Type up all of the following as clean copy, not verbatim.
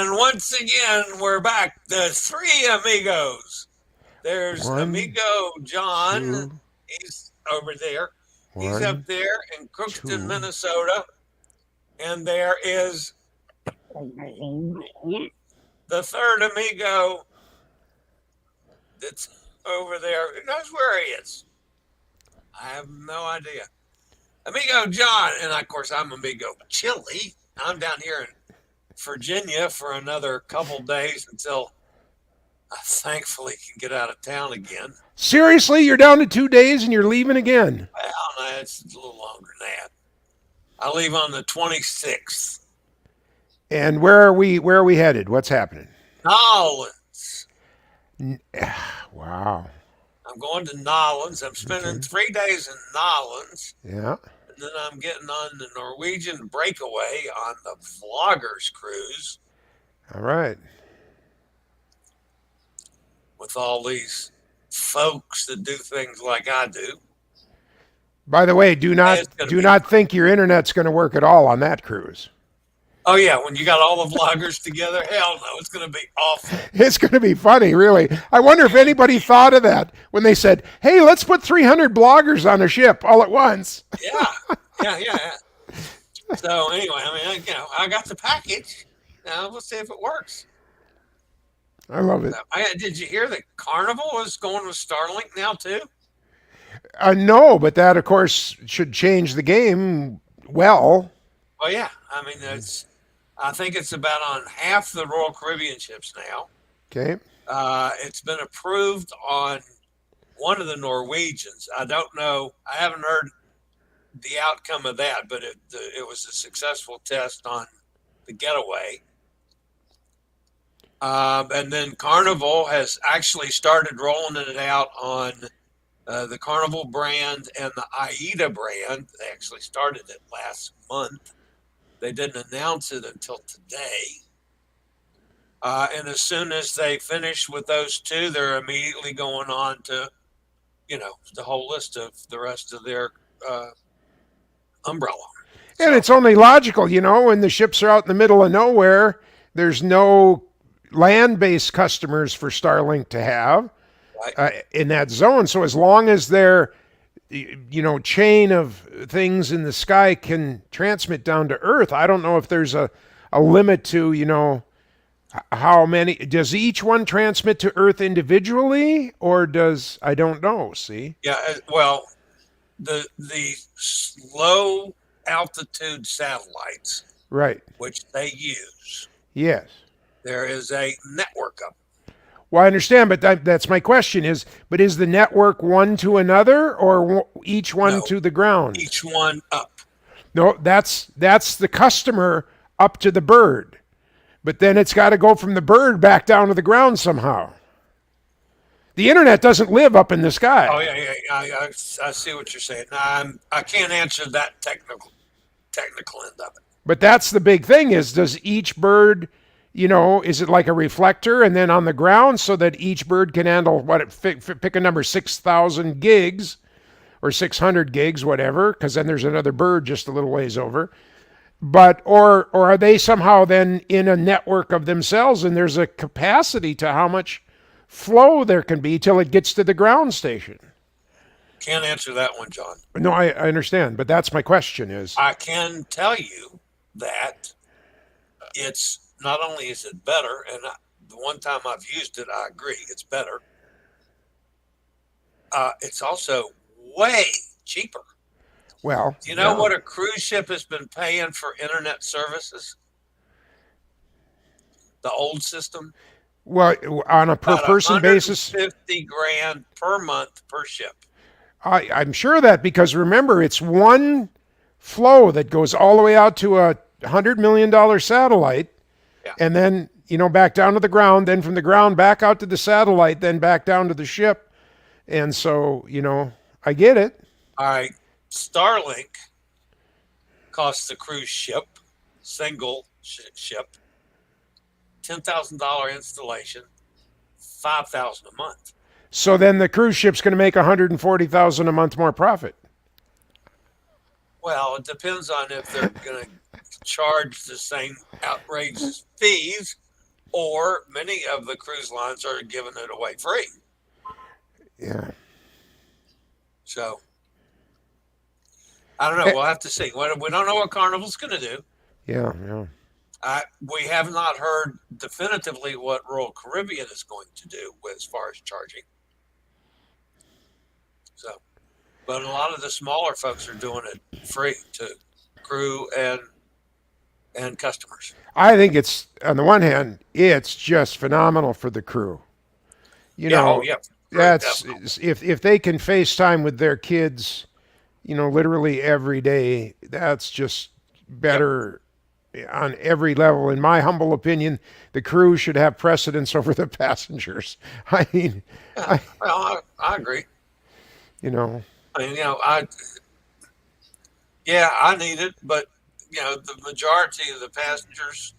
And once again, we're back. The three amigos. There's One, amigo John. two, He's over there. He's up one, there in Crookston, two. Minnesota. And there is the third amigo that's over there. Who knows where he is? I have no idea. Amigo John. And of course, I'm amigo Chili. I'm down here in Virginia for another couple days until I thankfully can get out of town again. Seriously, you're down to 2 days and you're leaving again. Well, no, it's a little longer than that. I leave on the 26th. And where are we? Where are we headed? What's happening? Nolens. Wow. I'm going to Nolens. I'm spending Okay. 3 days in Nolens. Yeah. And then I'm getting on the Norwegian breakaway on the Vloggers cruise All right. with all these folks that do things like I do. By the way, It's going to do be not think your internet's going to work at all on that cruise. Oh yeah, when you got all the vloggers together, hell no, it's going to be awful. It's going to be funny, really. I wonder if anybody thought of that when they said, "Hey, let's put 300 bloggers on a ship all at once." Yeah. So anyway, I mean, I got the package. Now we'll see if it works. I love it. Did you hear that Carnival is going with Starlink now too? No, but that, of course, should change the game well. Well, yeah. I mean, I think it's about on half the Royal Caribbean ships now. Okay. It's been approved on one of the Norwegians. I don't know. I haven't heard the outcome of that, but it was a successful test on the Getaway. And then Carnival has actually started rolling it out on the Carnival brand and the AIDA brand. They actually started it last month. They didn't announce it until today. And as soon as they finish with those two, they're immediately going on to, the whole list of the rest of their umbrella. And So, it's only logical, when the ships are out in the middle of nowhere, there's no land based customers for Starlink to have right. in that zone. So as long as their chain of things in the sky can transmit down to Earth, I don't know if there's a limit to, how many. Does each one transmit to Earth individually, or I don't know. See? Yeah, well, the low altitude satellites, Right. which they use, Yes. there is a network of. Well, I understand, but that's my question is, but is the network one to another or each one No, to the ground? each one up. No, that's the customer up to the bird. But then it's got to go from the bird back down to the ground somehow. The internet doesn't live up in the sky. Oh yeah. I see what you're saying. I can't answer that technical end of it. But that's the big thing is, does each bird, is it like a reflector and then on the ground so that each bird can handle pick a number, 6,000 gigs or 600 gigs, whatever, because then there's another bird just a little ways over. But, or are they somehow then in a network of themselves and there's a capacity to how much flow there can be till it gets to the ground station? Can't answer that one, John. No, I understand, but that's my question is, I can tell you that it's not only is it better, and the one time I've used it, I agree, it's better. It's also way cheaper. well, Do you know yeah. what a cruise ship has been paying for internet services? The old system, Well, on a per about person basis, 150 grand per month per ship. I'm sure of that because remember, it's one flow that goes all the way out to a $100 million satellite Yeah. and then, back down to the ground, then from the ground back out to the satellite, then back down to the ship. And so, I get it. All right. Starlink costs the cruise ship, single ship, $10,000 installation, $5,000 a month. So then the cruise ship's going to make 140,000 a month more profit. Well, it depends on if they're going to charge the same outrageous fees or many of the cruise lines are giving it away free. Yeah. So I don't know. Eh, We'll have to see. We don't know what Carnival's going to do. yeah, yeah. We have not heard definitively what Royal Caribbean is going to do with, as far as charging. So, but a lot of the smaller folks are doing it free to crew and customers. I think it's on the one hand, it's just phenomenal for the crew. You Yeah. Oh, know, yeah. Crew that's definitely. if they can FaceTime with their kids, literally every day, that's just Yep. better on every level. In my humble opinion, the crew should have precedence over the passengers. I mean, Yeah. I, Well, I agree. you know, I mean, yeah, I need it, but the majority of the passengers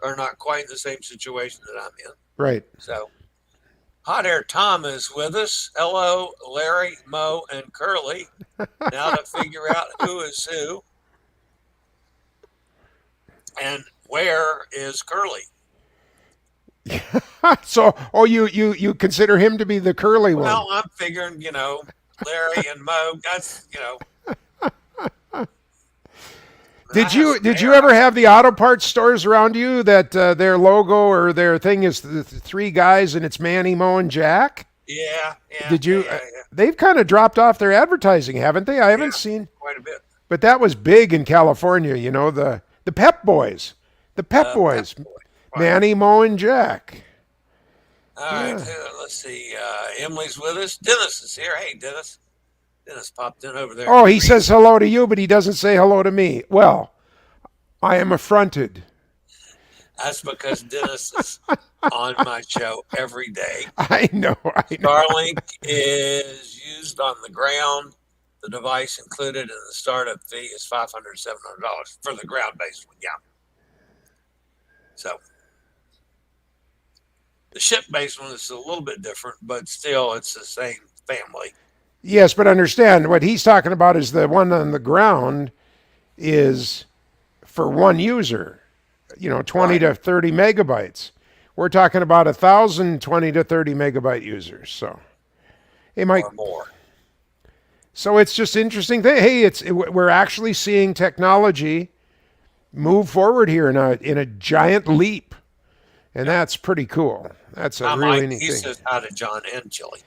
are not quite in the same situation that I'm in. right. So, Hot Air Tom is with us. Hello, Larry, Mo, and Curly. Now to figure out who is who and where is Curly. So, oh, you consider him to be the curly one? Well, I'm figuring, Larry and Mo. I Did have you some did hair. you ever have the auto parts stores around you that their logo or their thing is the three guys and it's Manny, Mo, and Jack? Yeah, yeah, Did yeah, you? yeah, yeah, They've kind of dropped off their advertising, haven't they? I haven't yeah. seen, Quite a bit. but that was big in California. The Pep Boys, the Pep Pep Boys, Boy. Right. Manny, Mo, and Jack. All right. Yeah. Let's see. Emily's with us. Dennis is here. Hey, Dennis. Dennis popped in over there in Oh, he says Greece. hello to you, but he doesn't say hello to me. Well, I am affronted. That's because Dennis is on my show every day. I know. I know. Starlink is used on the ground. The device included in the startup fee is $500, $700 for the ground based one. Yeah. So the ship based one is a little bit different, but still it's the same family. Yes, but understand what he's talking about is the one on the ground is for one user, 20 Right. to 30 megabytes. We're talking about 1,020 to 30 megabyte users. So, hey, Mike. Or more. So it's just interesting. Hey, we're actually seeing technology move forward here in a giant leap, and Yeah. that's pretty cool. That's a Hi, really Mike. neat He thing. says hi to John and Chili.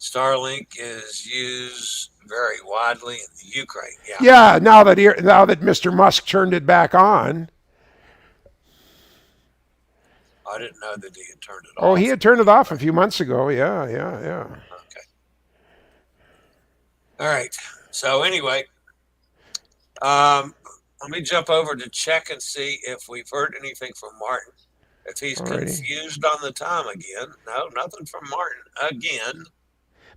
Starlink is used very widely in the Ukraine. Yeah. Yeah, now that Mr. Musk turned it back on. I didn't know that he had turned it Oh, he off had in the turned it off a Ukraine. few months ago. Yeah, yeah, yeah. Okay. All right. So anyway, let me jump over to check and see if we've heard anything from Martin. If he's Alrighty. confused on the time again. No, nothing from Martin again.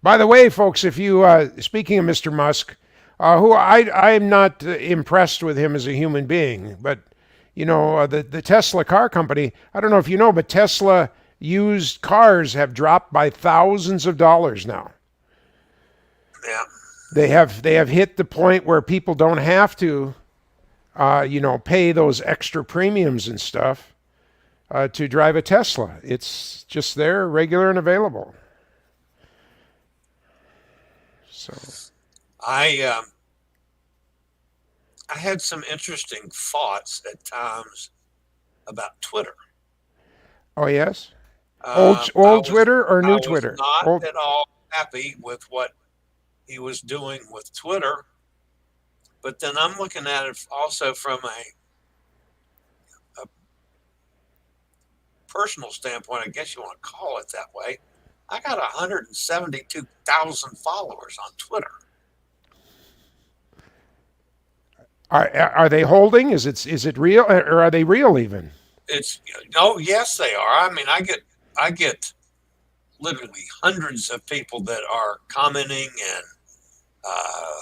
By the way, folks, if you speaking of Mr. Musk, who I'm not impressed with him as a human being, but the Tesla car company. I don't know if you know, but Tesla used cars have dropped by thousands of dollars now. Yeah. They have hit the point where people don't have to pay those extra premiums and stuff to drive a Tesla. It's just there, regular and available. So, I I had some interesting thoughts at times about Twitter. oh yes, old Twitter or I new was Twitter? not Old. at all happy with what he was doing with Twitter, but then I'm looking at it also from a personal standpoint. I guess you want to call it that way. I got 172,000 followers on Twitter. Are they holding? Is it real or are they real even? It's oh yes they are. I mean I get literally hundreds of people that are commenting and uh,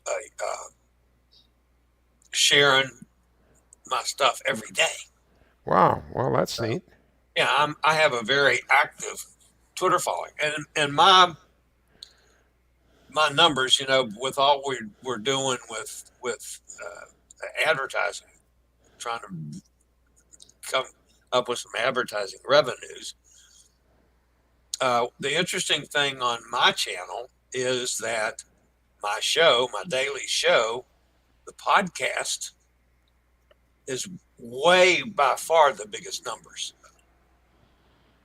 uh, sharing my stuff every day. Wow. Well, that's So neat. yeah, I have a very active Twitter following, and my numbers, with all we're doing with advertising, trying to come up with some advertising revenues. The interesting thing on my channel is that my show, my daily show, the podcast, is way by far the biggest numbers.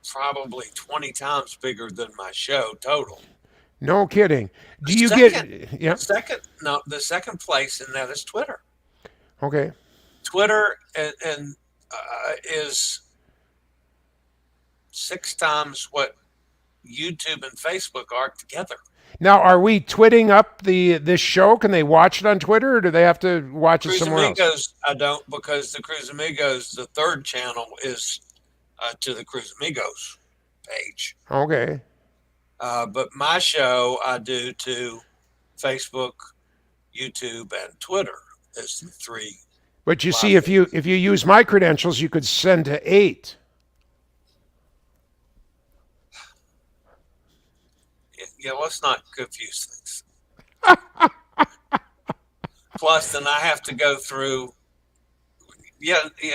Probably 20 times bigger than my show total. No kidding. Do you Second, yeah? the second place in that is Twitter. Okay. Twitter and is 6 times what YouTube and Facebook are together. Now, are we twitting up this show? Can they watch it on Twitter, or do they have to watch it Cruise somewhere else? Amigos, I don't, because the Cruise Amigos, the third channel is to the Cruise Amigos page. Okay. But my show I do to Facebook, YouTube, and Twitter is the three. But you see, if you use my credentials, you could send to 8. Yeah, let's not confuse things. Plus, then I have to go through.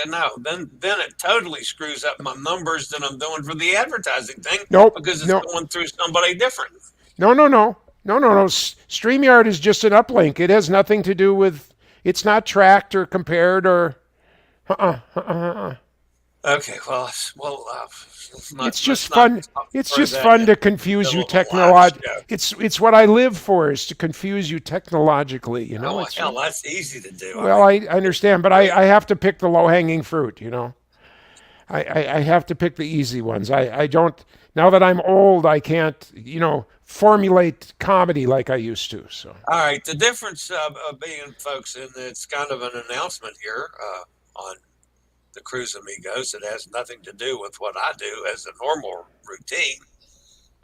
No. Then it totally screws up my numbers that I'm doing for the advertising thing. Nope. Because it's going through somebody different. No. StreamYard is just an uplink. It has nothing to do with. It's not tracked or compared or. Okay. Well. It's just fun. It's just fun to confuse you technologically. It's what I live for, is to confuse you technologically. You know. Hell, that's easy to do. Well, I understand, but I have to pick the low-hanging fruit. You know. I have to pick the easy ones. I don't. Now that I'm old, I can't. Formulate comedy like I used to. So. All right. The difference of being, folks, and it's kind of an announcement here on the Cruise Amigos. It has nothing to do with what I do as a normal routine.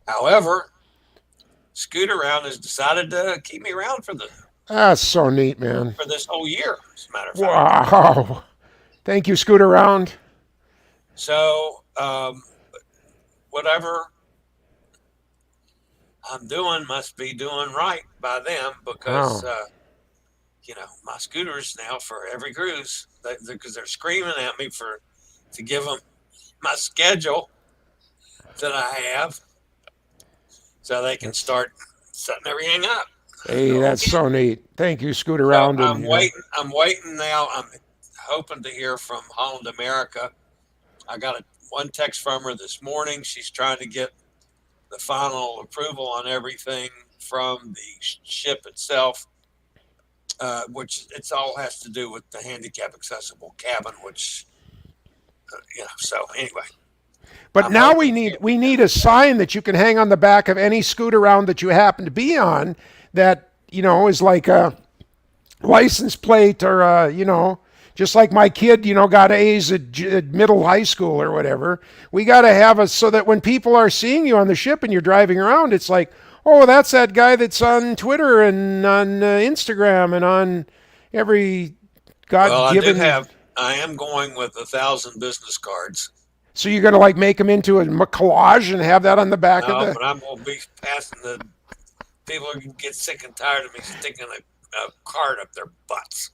However, Scoot Around has decided to keep me around for that's so neat, man. For this whole year, as a matter of fact. Wow. Thank you, Scoot Around. So, whatever I'm doing must be doing right by them, because my scooters now for every cruise, because they're screaming at me to give them my schedule that I have, so they can start setting everything up. Hey, that's so neat. Thank you, Scoot Around. So I'm waiting now. I'm hoping to hear from Holland America. I got one text from her this morning. She's trying to get the final approval on everything from the ship itself, which it's all has to do with the handicap accessible cabin, which, so anyway. But now we need a sign that you can hang on the back of any Scoot Around that you happen to be on that, is like a license plate, or, just like my kid, got A's at middle high school or whatever. We got to have so that when people are seeing you on the ship and you're driving around, it's like, oh, that's that guy that's on Twitter and on Instagram and on every God-given. Well, I am going with 1,000 business cards. So you're going to make them into a collage and have that on the back of the. But I'm going to be passing the. People are going to get sick and tired of me sticking a card up their butts.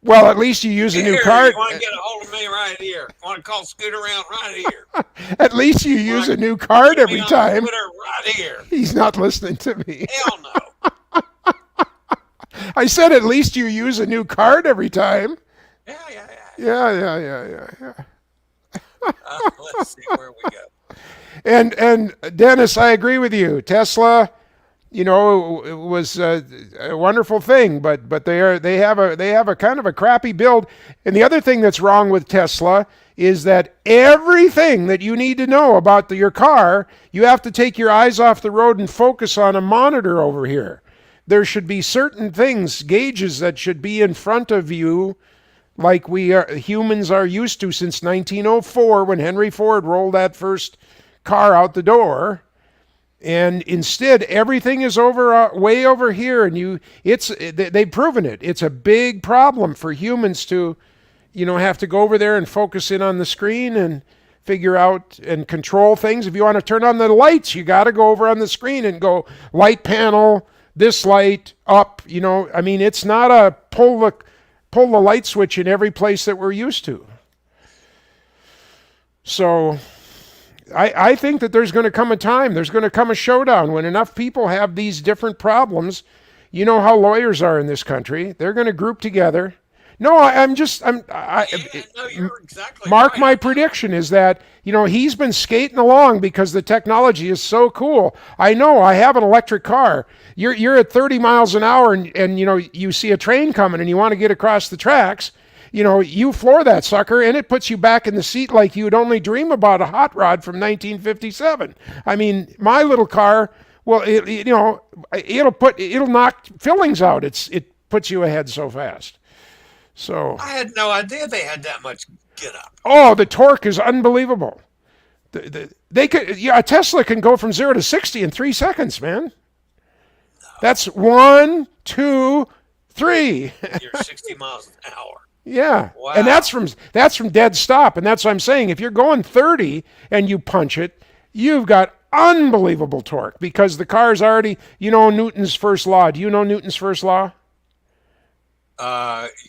Well, at least you use a new card. You want to get a hold of me right here? You want to call Scoot Around right here? At least you use a new card every time. Twitter right here. He's not listening to me. Hell no. I said at least you use a new card every time. Yeah. Let's see where we go. And Dennis, I agree with you. Tesla, it was a wonderful thing, but they have a kind of a crappy build. And the other thing that's wrong with Tesla is that everything that you need to know about your car, you have to take your eyes off the road and focus on a monitor over here. There should be certain things, gauges that should be in front of you, like humans are used to since 1904 when Henry Ford rolled that first car out the door. And instead, everything is way over here, and they've proven it. It's a big problem for humans to, have to go over there and focus in on the screen and figure out and control things. If you want to turn on the lights, you got to go over on the screen and go light panel, this light up. It's not a pull pull the light switch in every place that we're used to. So I think that there's going to come a time, there's going to come a showdown when enough people have these different problems. You know how lawyers are in this country. They're going to group together. No, no, you're exactly Mark, right. my prediction is that, he's been skating along because the technology is so cool. I know, I have an electric car. You're at 30 miles an hour and you see a train coming and you want to get across the tracks. You floor that sucker and it puts you back in the seat like you'd only dream about a hot rod from 1957. I mean, my little car, well, it'll knock fillings out. It puts you ahead so fast. So I had no idea they had that much get up. oh, the torque is unbelievable. A Tesla can go from 0 to 60 in 3 seconds, man. That's 1, 2, 3. You're 60 miles an hour. Yeah, Wow. and that's from dead stop, and that's what I'm saying. If you're going 30 and you punch it, you've got unbelievable torque because the car's already. Newton's first law. Do you know Newton's first law? He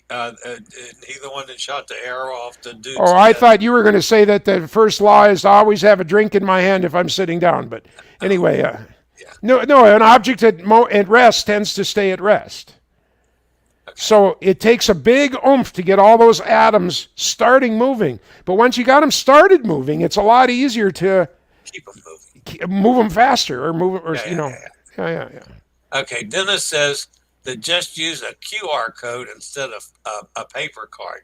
the one that shot the arrow off the dude's Oh, I head. thought you were going to say that the first law is to always have a drink in my hand if I'm sitting down. But anyway, Yeah. no, an object at rest tends to stay at rest. So it takes a big oomph to get all those atoms starting moving. But once you got them started moving, it's a lot easier to Keep them moving. move them faster or move or yeah. Okay, Dennis says that just use a QR code instead of a paper card.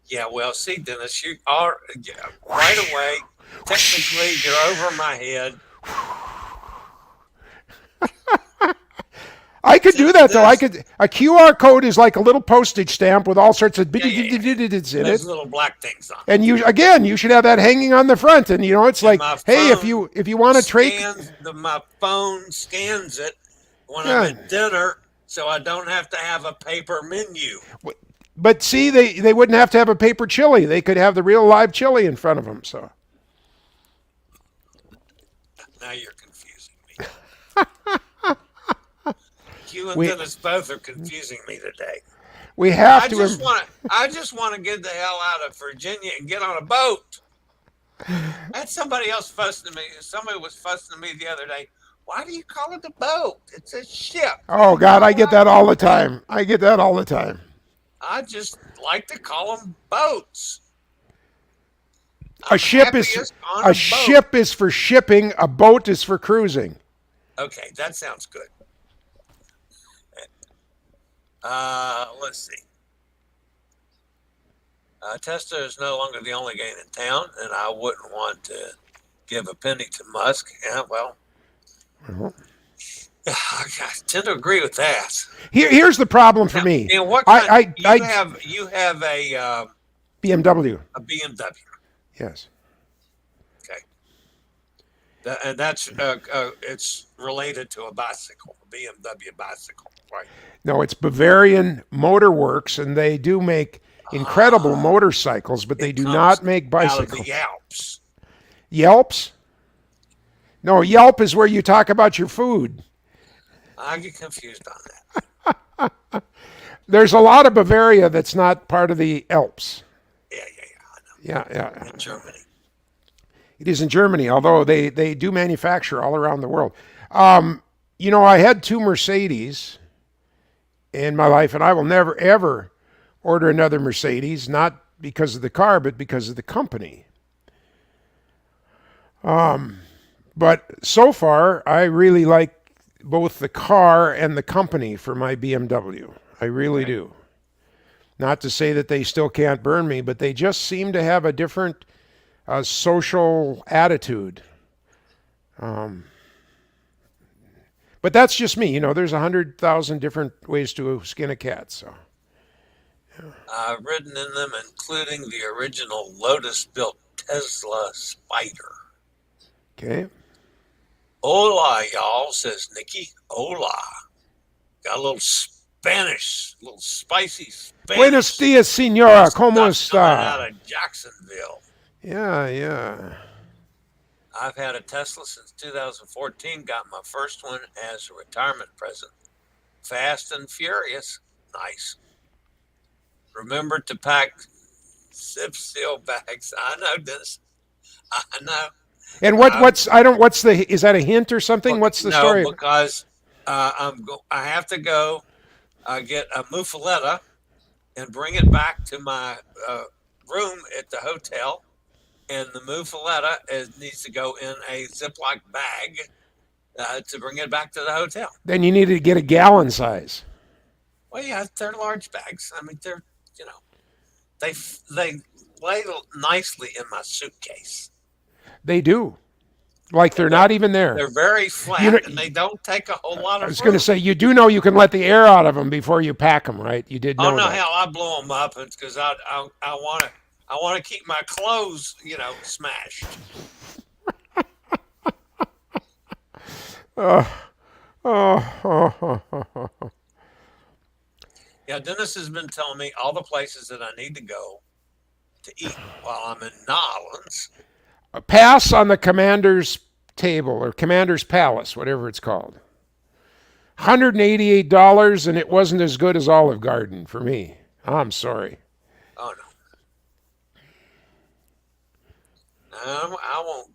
Yeah, well, see, Dennis, you are right away. Technically, you're over my head. I could do that though. A QR code is like a little postage stamp with all sorts of in There's it. little black things on it. And you should have that hanging on the front. And it's like, my hey, if phone you want to trade, My phone scans it when Yeah. I'm at dinner, so I don't have to have a paper menu. but see, they wouldn't have to have a paper chili. They could have the real live chili in front of them. So Now you're confusing me. You and Dennis both are confusing me today. we have I to. just want to get the hell out of Virginia and get on a boat. That's somebody else fussing at me. Somebody was fussing at me the other day. Why do you call it a boat? It's a ship. Oh God, I get that all the time. I just like to call them boats. A ship is for shipping. A boat is for cruising. Okay, that sounds good. Let's see. Tesla is no longer the only game in town, and I wouldn't want to give a penny to Musk. Yeah, well, I tend to agree with that. Here's the problem for me. And what kind, you have BMW. a BMW. Yes. Okay. And that's it's related to a bicycle, a BMW bicycle, right? No, it's Bavarian Motor Works, and they do make incredible motorcycles, but they do not make bicycles. Out of the Alps. Yelps? No, Yelp is where you talk about your food. I get confused on that. There's a lot of Bavaria that's not part of the Alps. Yeah, I know. Yeah. In Germany. It is in Germany, although they do manufacture all around the world. I had 2 Mercedes in my life, and I will never, ever order another Mercedes, not because of the car, but because of the company. But so far, I really like both the car and the company for my BMW. I really do. Not to say that they still can't burn me, but they just seem to have a different social attitude. But that's just me. There's 100,000 different ways to skin a cat. So I've ridden in them, including the original Lotus-built Tesla Spider. okay. Hola, y'all, says Nikki. Hola. Got a little Spanish, a little spicy Spanish. Buenos dias, señora. ¿Cómo stuff coming out está? of Jacksonville. Yeah. I've had a Tesla since 2014. Got my first one as a retirement present. Fast and furious. Nice. Remember to pack zip seal bags. I know this. I know. And I, what's the, is that a hint or something? What's the no, story? because I have to go get a muffaletta and bring it back to my room at the hotel. And the muffaletta needs to go in a Ziploc bag to bring it back to the hotel. Then you needed to get a gallon size. Well, yeah, they're large bags. I mean, they're you know they lay nicely in my suitcase. They do. Like they're not even there. They're very You know, flat and they don't take a whole lot I of was going to room. say, you do know you can let the air out of them before you pack them, right? You did Oh know no, that. hell, I blow them up because I want to keep my clothes smashed. Oh, oh. Yeah, Dennis has been telling me all the places that I need to go to eat while I'm in New Orleans. Pass on the commander's table or commander's palace, whatever it's called. $188, and it wasn't as good as Olive Garden for me. I'm sorry. Oh no, I won't.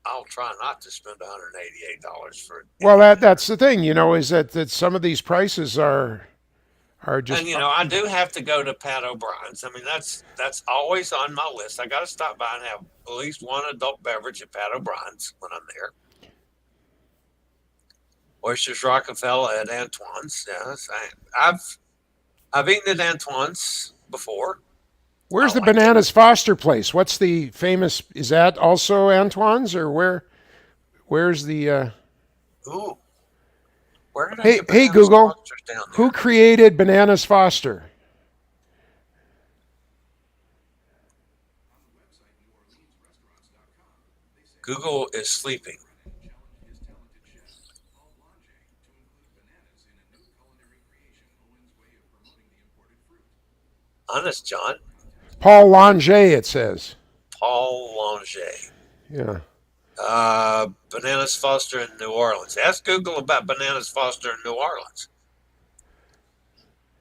I'll try not to spend $188 for Well, anything. that's the thing, is that some of these prices are just And I do have to go to Pat O'Brien's. I mean, that's always on my list. I got to stop by and have at least one adult beverage at Pat O'Brien's when I'm there. Oysters Rockefeller at Antoine's. Yes, I've eaten at Antoine's before. I Where's the like it. Bananas Foster place? What's the famous? Is that also Antoine's, or where? Where's the? Ooh, where did I Hey, get hey, Bananas Google. Foster's down Who there? created Bananas Foster? Google is sleeping. Honest, John. Paul Lange, it says. Paul Lange. Yeah. Bananas Foster in New Orleans. Ask Google about Bananas Foster in New Orleans.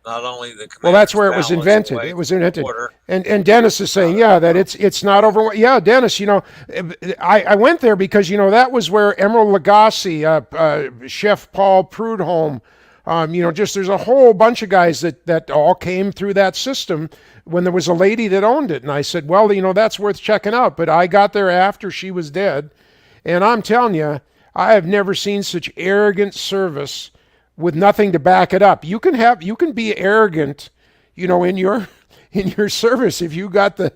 Not only the Well, that's Commander's where it was Palace invented. away It from was the invented. border, And Dennis is saying, not yeah, that well, it's not over. Yeah, Dennis, I went there because that was where Emeril Lagasse, Chef Paul Prudhomme, just there's a whole bunch of guys that all came through that system when there was a lady that owned it. And I said, well, that's worth checking out. But I got there after she was dead. And I'm telling you, I have never seen such arrogant service with nothing to back it up. You can be arrogant, in your service if you got the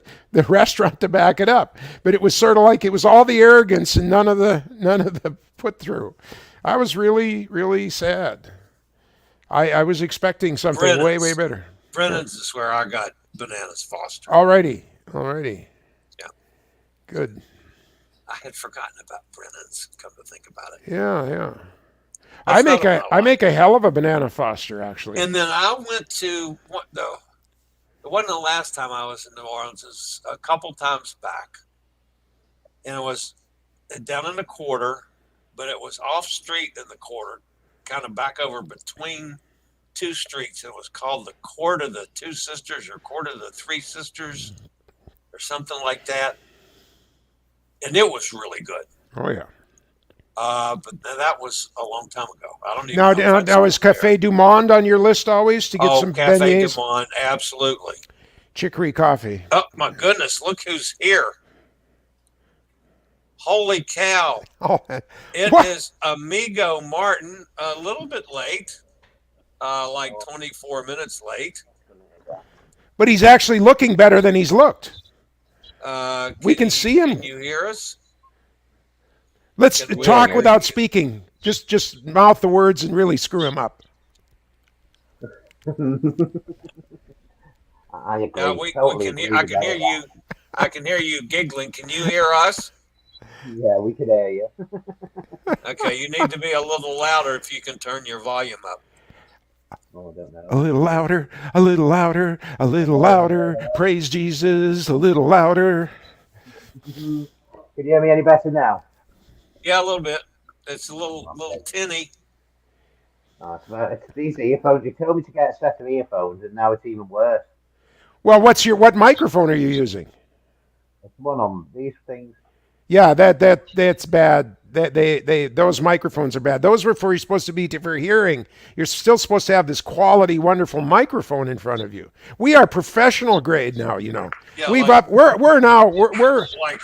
restaurant to back it up. But it was sort of like it was all the arrogance and none of the put through. I was really, really sad. I was expecting something way, way Brennan's. better. Yeah. Brennan's is where I got Bananas Foster. Alrighty. Yeah, Good. I had forgotten about Brennan's. Come to think about it, Yeah. I thought about I like. make a hell of a banana Foster, actually. And then I went to what though? It wasn't the last time I was in New Orleans. It was a couple times back, and it was down in the quarter, but it was off street in the quarter, kind of back over between two streets. It was called the Court of the Two Sisters or Court of the Three Sisters or something like that. And it was really good. Oh yeah. But that was a long time ago. I don't even Now, know if now, I now still is there. Cafe Du Monde on your list always to get Oh, some Cafe Du beignets? Monde, absolutely. Chicory coffee. Oh my goodness, look who's here. Holy cow. Oh, It what? is Amigo Martin, a little bit late, like 24 minutes late. But he's actually looking better than he's looked. We can You, see him. Can you hear us? Let's Can we talk hear without you? speaking. Just mouth the words and really screw him up. I agree. Yeah, we Totally can hear. agree I with can all hear of you. I can hear you giggling. Can you hear us? that. Yeah, we could hear you. Okay, you need to be a little louder if you can turn your volume up. Oh, I don't know. A little louder, a little louder, a little louder. Praise Jesus, a little louder. Can you hear me any better now? Yeah, a little bit. It's a little Okay. tinny. It's these earphones. You told me to get a set of earphones, and now it's even worse. Well, what microphone are you using? It's one on these things. Yeah, that's bad. They those microphones are bad. Those were for you're supposed to be for hearing. You're still supposed to have this quality, wonderful microphone in front of you. We are professional grade now. You know, Yeah, we've like, up. We're now we're like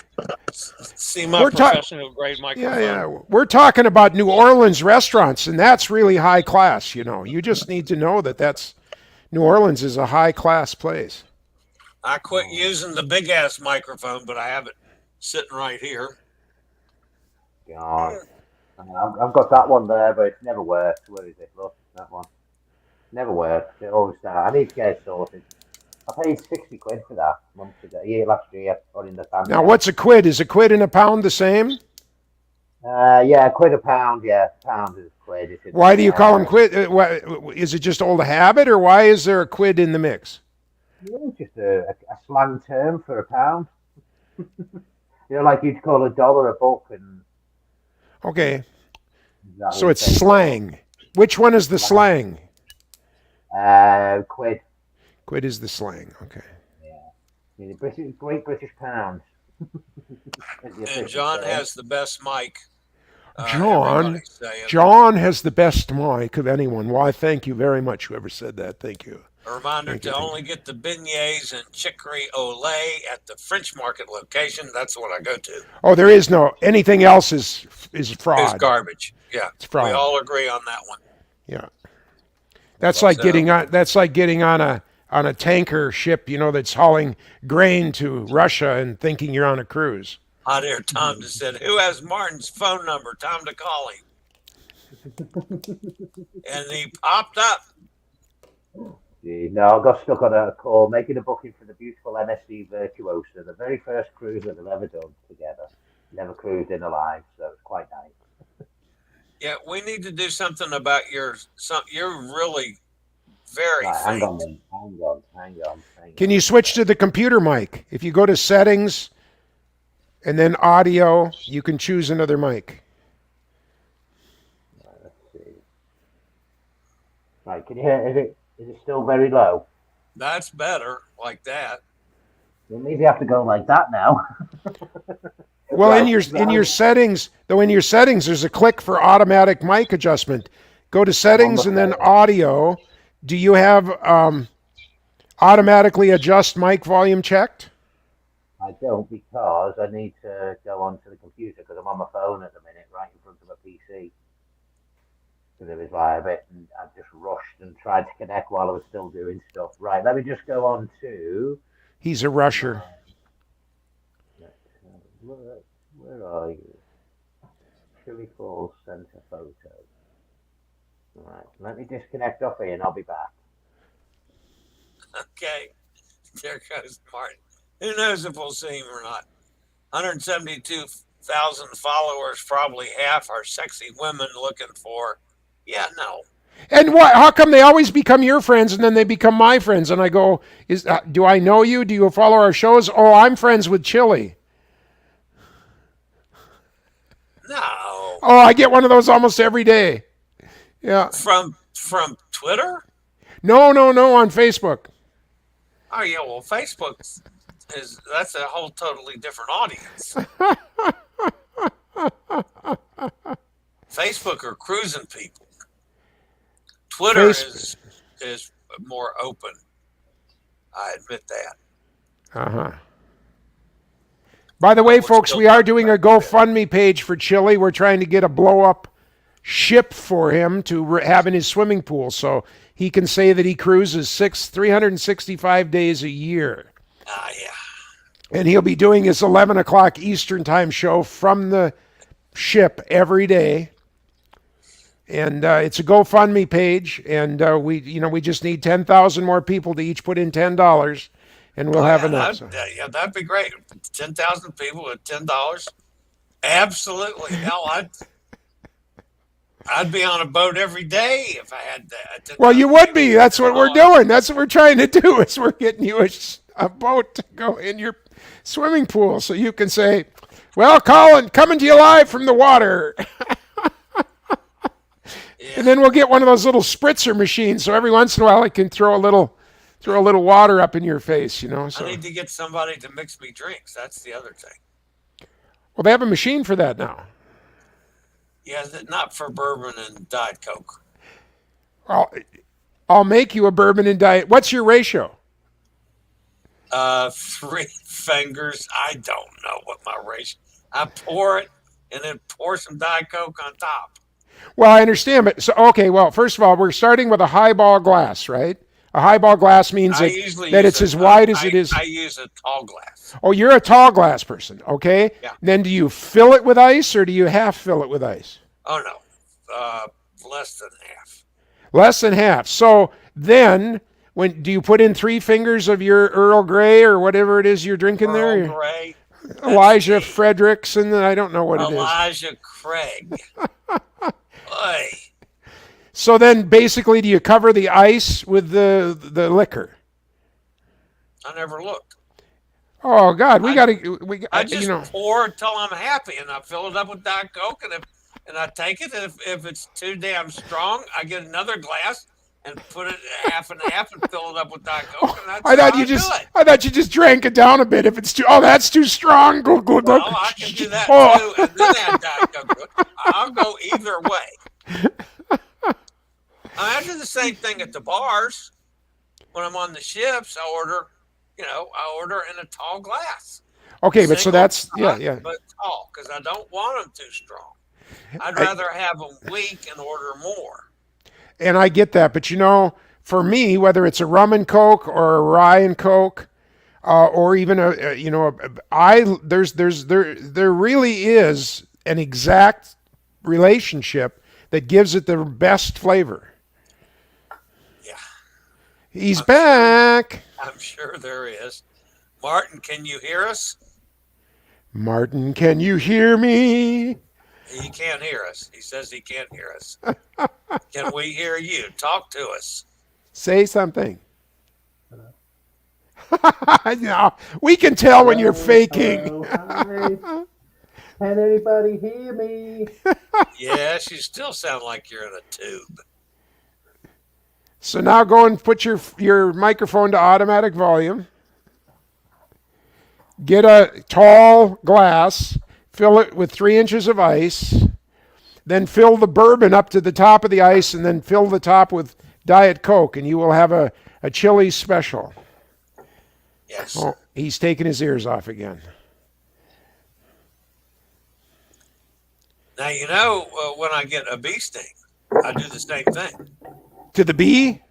see my we're talking. professional grade Yeah, microphone. yeah. We're talking about New Orleans restaurants, and that's really high class. You know, you just need to know that that's New Orleans is a high class place. I quit using the big ass microphone, but I have it sitting right here. God. I've got that one there, but it's never worked. Where is it? Look, that one. Never worked. It always starts. I need to get it sorted. I paid 60 quid for that months ago. Last year, or in the family. Now, what's a quid? Is a quid and a pound the same? Yeah, quid a pound. Yeah, pound is a quid. Why do you call them quid? Is it just old habit, or why is there a quid in the mix? It's just a slang term for a pound. Like you'd call a dollar a buck, and okay, that so would it's say slang. Which one is the slang? quid. Quid is the slang. Okay. Yeah, the Great British Pound. And John has the best mic. John everybody's saying. John has the best mic of anyone. Why, thank you very much, whoever said that. Thank you. A reminder Thank to you. only get the beignets and chicory olay at the French Market location. That's what I go to. Oh, there is no anything else is fraud. It's garbage. Yeah, It's fraud. we all agree on that one. Yeah. That's like So- getting on a tanker ship, you know, that's hauling grain to Russia and thinking you're on a cruise. Hot Air Tom just said, "Who has Martin's phone number? Time to call him." And he popped up. No, I got stuck on a call making a booking for the beautiful MSC Virtuosa, the very first cruise that they've ever done together. Never cruised in alive, so it's quite nice. Yeah, we need to do something about your. You're really very Right, hang faint. on, then. Hang on. Can you switch to the computer mic? If you go to settings and then audio, you can choose another mic. Right, let's see. Right, can you hear? Is it still very low? That's better, like that. Well, maybe you have to go like that now. Well, Right, in your settings, there's a click for automatic mic adjustment. Go to settings and then audio. Do you have automatically adjust mic volume checked? I don't, because I need to go onto the computer because I'm on my phone at the minute, right in front of a PC. Because it was like a bit, and I just rushed and tried to connect while I was still doing stuff. Right, let me just go on to. He's a rusher. Where are you? Chili Falls Center photo. Right, let me disconnect off here and I'll be back. Okay, there goes Martin. Who knows if we'll see him or not? 172,000 followers, probably half are sexy women looking for. Yeah, no. And what? How come they always become your friends and then they become my friends? And I go, do I know you? Do you follow our shows? Oh, I'm friends with Chili. No. Oh, I get one of those almost every day. Yeah. From Twitter? No, on Facebook. Oh yeah, well Facebook that's a whole totally different audience. Facebook are cruising people. Twitter is more open. I admit that. Uh-huh. By the way, folks, we are doing a GoFundMe page for Chili. We're trying to get a blow-up ship for him to have in his swimming pool so he can say that he cruises 365 days a year. Yeah. And he'll be doing his 11 o'clock Eastern time show from the ship every day. And it's a GoFundMe page, and we just need 10,000 more people to each put in $10, and we'll have enough. That'd be great. 10,000 people with $10. Absolutely. Hell, I'd be on a boat every day if I had that. Well, you would be. That's what we're doing. That's what we're trying to do. Is we're getting you a boat to go in your swimming pool, so you can say, "Well, Colin, coming to you live from the water." Yeah. And then we'll get one of those little spritzer machines, so every once in a while it can throw a little throw a little water up in your face, I So, need to get somebody to mix me drinks. That's the other thing. well, they have a machine for that now. Yeah, not for bourbon and Diet Coke. I'll make you a bourbon and diet. What's your ratio? 3 fingers. I don't know what my ratio. I pour it and then pour some Diet Coke on top. Well, I understand, but so okay. Well, first of all, we're starting with a highball glass, right? A highball glass means that it's as wide as it is. I use a tall glass. Oh, you're a tall glass person, okay? Yeah. Then do you fill it with ice or do you half fill it with ice? Oh no, less than half. Less than half. So then, do you put in 3 fingers of your Earl Grey or whatever it is you're drinking there? Earl Grey. Elijah Fredericks, and I don't know what it is. Elijah Craig. Oy. So then, basically, do you cover the ice with the liquor? I never looked. Oh God, I just pour until I'm happy, and I fill it up with Diet Coke, and I take it. And if it's too damn strong, I get another glass and put it half and half and fill it up with Diet Coke. And that's I thought you just drank it down a bit. If it's that's too strong. Well, I can do that too, and then add Diet Coke to it. I'll go either way. I do the same thing at the bars. When I'm on the ships, I order in a tall glass. Okay, but so that's yeah. But tall, because I don't want them too strong. I'd rather have them weak and order more. And I get that, but for me, whether it's a rum and Coke or a rye and Coke, or even there really is an exact relationship that gives it the best flavor. Yeah. He's back. I'm sure there is. Martin, can you hear us? Martin, can you hear me? He can't hear us. He says he can't hear us. Can we hear you? Talk to us. Say something. No, we can tell when you're faking. Hi. Can anybody hear me? Yes, you still sound like you're in a tube. So now go and put your microphone to automatic volume. Get a tall glass, fill it with 3 inches of ice, then fill the bourbon up to the top of the ice, and then fill the top with Diet Coke, and you will have a chili special. Yes. Oh, he's taking his ears off again. Now, when I get a bee sting, I do the same thing. To the bee?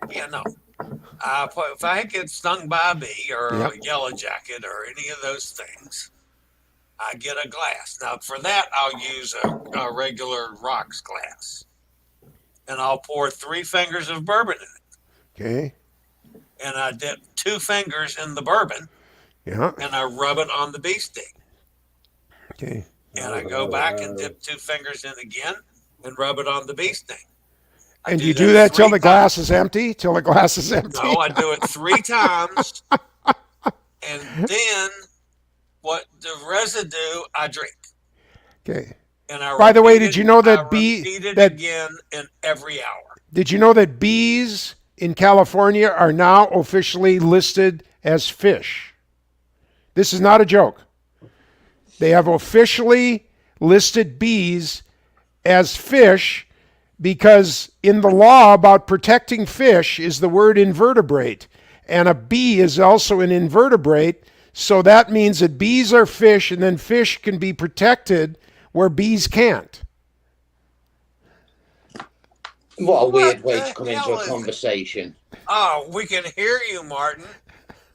Yeah, no. If I get stung by a bee or a yellow jacket or any of those things, I get a glass. Now, for that, I'll use a regular rocks glass. And I'll pour 3 fingers of bourbon in it. Okay. And I dip 2 fingers in the bourbon. Yeah. And I rub it on the bee sting. Okay. And I go back and dip 2 fingers in again and rub it on the bee sting. And do you do that till the glass is empty? Till the glass is empty? No, I do it 3 times. And then what the residue, I drink. Okay. And I By the way, did you know that again in every hour? Did you know that bees in California are now officially listed as fish? This is not a joke. They have officially listed bees as fish because in the law about protecting fish is the word invertebrate. And a bee is also an invertebrate. So that means that bees are fish and then fish can be protected where bees can't. What a weird way to come into a conversation. Oh, we can hear you, Martin.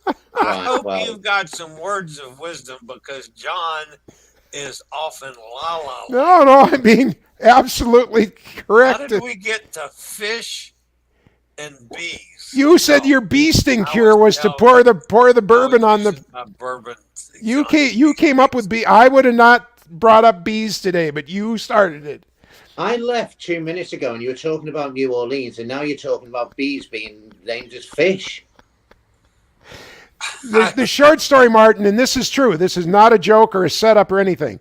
I hope you've got some words of wisdom because John is often la la. No, I'm being absolutely correct. How did we get to fish and bees? You said your bee sting cure was to pour the bourbon on the bourbon. You came up with bee. I would have not brought up bees today, but you started it. I left 2 minutes ago and you were talking about New Orleans, and now you're talking about bees being named as fish. The short story, Martin, and this is true. This is not a joke or a setup or anything.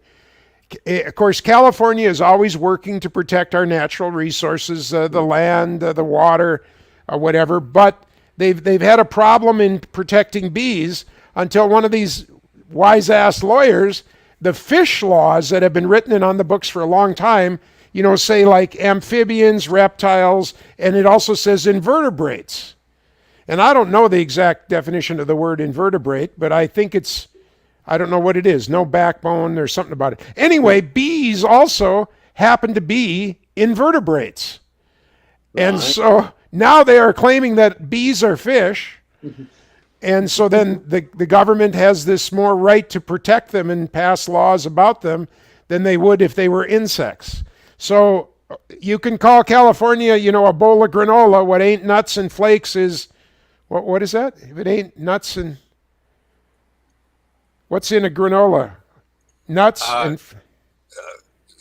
Of course, California is always working to protect our natural resources, the land, the water, whatever. But they've had a problem in protecting bees until one of these wise ass lawyers, the fish laws that have been written on the books for a long time, say like amphibians, reptiles, and it also says invertebrates. And I don't know the exact definition of the word invertebrate, but I think I don't know what it is. No backbone, there's something about it. Anyway, bees also happen to be invertebrates. Right. And so now they are claiming that bees are fish. And so then the government has this more right to protect them and pass laws about them than they would if they were insects. So you can call California, a bowl of granola. What ain't nuts and flakes is, what is that? If it ain't nuts and, what's in a granola? Nuts and...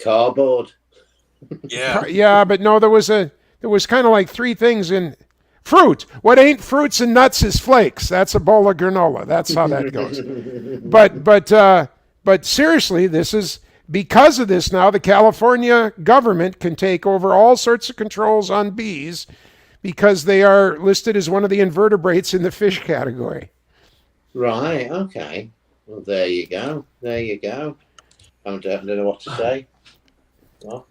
Cardboard. Yeah. Yeah, but no, there was kind of like three things in... Fruit. What ain't fruits and nuts is flakes. That's a bowl of granola. That's how that goes. But seriously, this is because of this now. The California government can take over all sorts of controls on bees because they are listed as one of the invertebrates in the fish category. Right. Okay. Well, there you go. I don't know what to say. Well.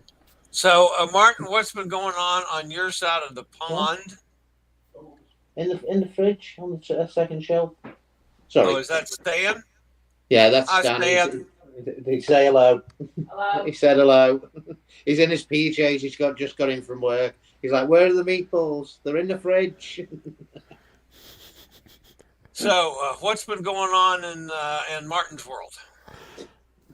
So, Martin, what's been going on your side of the pond? In the fridge on the second shelf. Sorry. Oh, is that Stan? Yeah, that's Stan. Did he say hello? Hello. He said hello. He's in his PJs. He's just got in from work. He's like, "Where are the meatballs? They're in the fridge." So, what's been going on in Martin's world?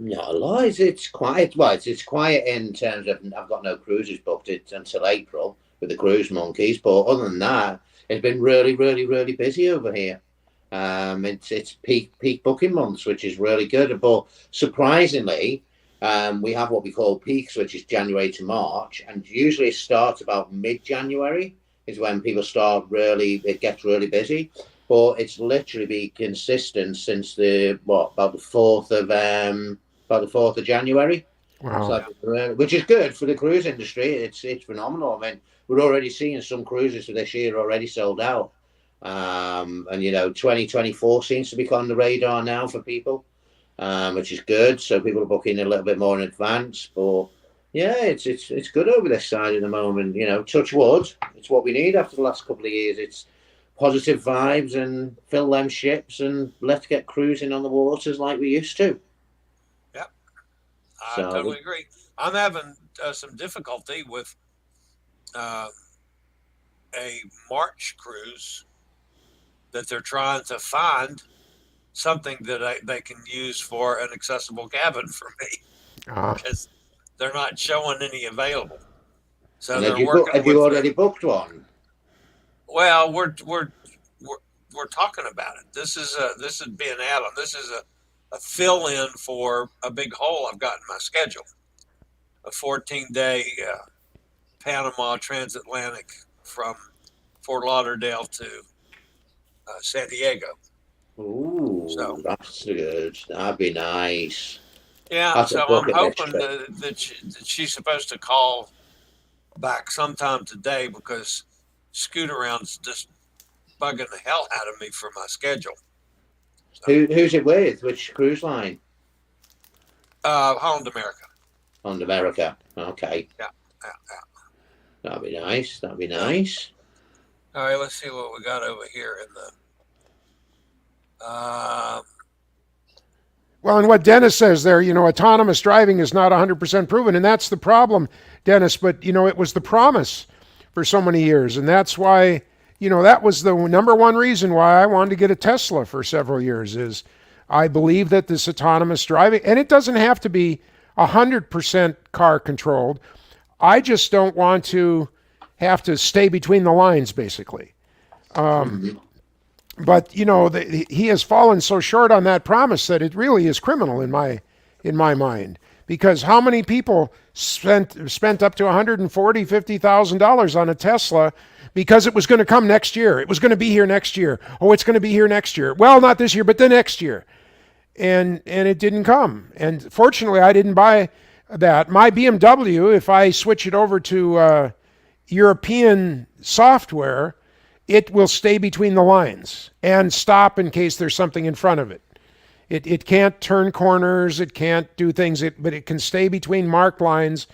No lies. It's quiet. Well, it's quiet in terms of I've got no cruises booked until April with the cruise monkeys. But other than that, it's been really, really, really busy over here. It's peak booking months, which is really good. But surprisingly, we have what we call peaks, which is January to March, and usually it starts about mid-January is when people it gets really busy. But it's literally been consistent since about the 4th of January. Wow. So, which is good for the cruise industry. It's phenomenal. I mean, we're already seeing some cruises for this year already sold out. And 2024 seems to be on the radar now for people, which is good. So people are booking a little bit more in advance. But yeah, it's good over this side at the moment. Touch wood. It's what we need after the last couple of years. It's positive vibes and fill them ships and let's get cruising on the waters like we used to. Yep, I totally agree. I'm having some difficulty with a March cruise that they're trying to find something that they can use for an accessible cabin for me because they're not showing any available. So and they're working. Have you already booked one? Well, we're talking about it. This is being add-on. This is a fill-in for a big hole I've got in my schedule. A 14-day Panama transatlantic from Fort Lauderdale to San Diego. Ooh, so that's good. That'd be nice. Yeah, so I'm hoping that she's supposed to call back sometime today because Scoot Around's just bugging the hell out of me for my schedule. So, who's it with? Which cruise line? Holland America. Holland America. Okay. Yeah. That'd be nice. All right, let's see what we got over here in the. Well, and what Dennis says there, autonomous driving is not 100% proven, and that's the problem, Dennis. But it was the promise for so many years, and that's why that was the number one reason why I wanted to get a Tesla for several years. Is I believe that this autonomous driving, and it doesn't have to be 100% car controlled. I just don't want to have to stay between the lines, basically. But he has fallen so short on that promise that it really is criminal in my mind. Because how many people spent up to $140,000-$150,000 on a Tesla because it was going to come next year? It was going to be here next year. Oh, it's going to be here next year. Well, not this year, but the next year. And it didn't come. And fortunately, I didn't buy that. My BMW, if I switch it over to European software, it will stay between the lines and stop in case there's something in front of it. It can't turn corners, it can't do things, but it can stay between marked lines,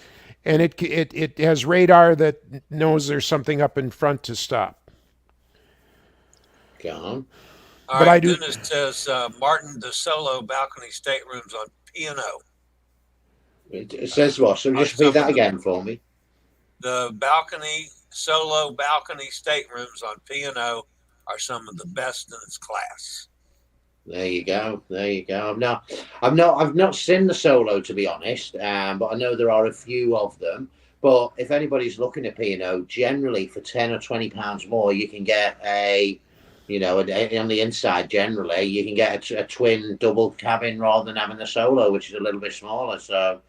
and it has radar that knows there's something up in front to stop. Go on. All But right, I do- Dennis says Martin, the solo balcony staterooms on P&O. It says what? So just repeat that again for me. The solo balcony staterooms on P&O are some of the best in its class. There you go. There you go. I've not seen the solo, to be honest, but I know there are a few of them. But if anybody's looking at P&O, generally for £10 or £20 more, you can get on the inside. Generally, you can get a twin double cabin rather than having the solo, which is a little bit smaller. So,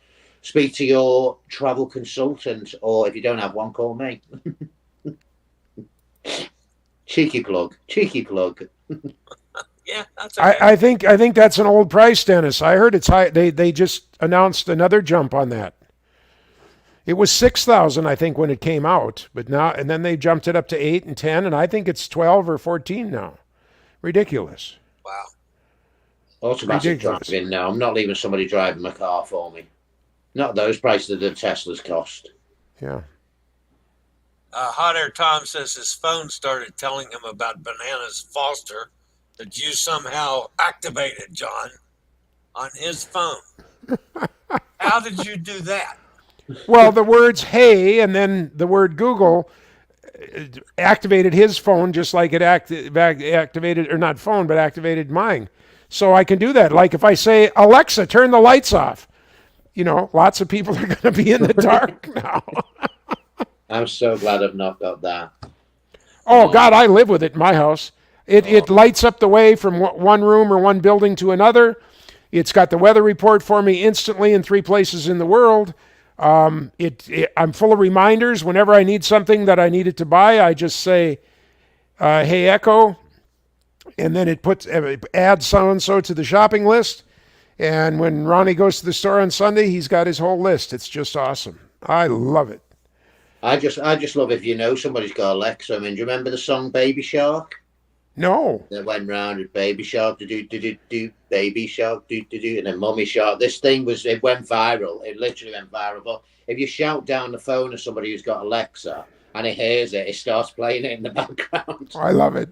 speak to your travel consultant, or if you don't have one, call me. Cheeky plug. Yeah, that's okay. I think that's an old price, Dennis. I heard it's high. They just announced another jump on that. It was 6,000, I think, when it came out, but now and then they jumped it up to 8 and 10, and I think it's 12 or 14 now. Ridiculous. Wow. Automatic driving now. I'm not leaving somebody driving my car for me. Not those prices that the Teslas cost. Yeah. Hot Air Tom says his phone started telling him about Bananas Foster that you somehow activated, John, on his phone. How did you do that? Well, the words "hey" and then the word Google activated his phone just like it activated, or not phone, but activated mine. So I can do that. Like if I say, Alexa, turn the lights off, lots of people are going to be in the dark now. I'm so glad I've not got that. Oh, God, I live with it in my house. It lights up the way from one room or one building to another. It's got the weather report for me instantly in 3 places in the world. I'm full of reminders. Whenever I need something that I needed to buy, I just say, hey, Echo, and then it adds so-and-so to the shopping list. And when Ronnie goes to the store on Sunday, he's got his whole list. It's just awesome. I love it. I just love if somebody's got Alexa. I mean, do you remember the song Baby Shark? No. That went round with Baby Shark, do, Baby Shark, do, and then Mummy Shark. This thing it went viral. It literally went viral. But if you shout down the phone to somebody who's got Alexa and it hears it, it starts playing it in the background. I love it.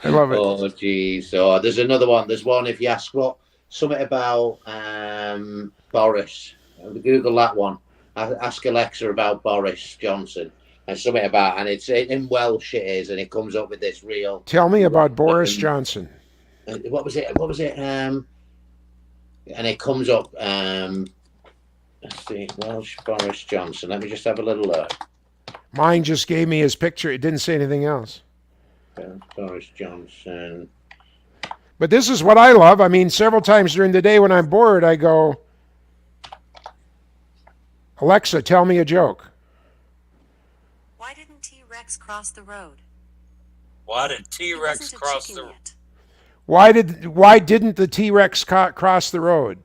I love it. Oh, geez. So there's another one. There's one if you ask something about Boris. Google that one. Ask Alexa about Boris Johnson. And something about, and it's in Welsh it is, and it comes up with this real. Tell me about Boris Johnson. What was it? And it comes up. Let's see, Welsh Boris Johnson. Let me just have a little look. Mine just gave me his picture. It didn't say anything else. Boris Johnson. But this is what I love. I mean, several times during the day when I'm bored, I go, Alexa, tell me a joke. Why didn't T-Rex cross the road? Why did T-Rex cross the road? Why didn't the T-Rex cross the road?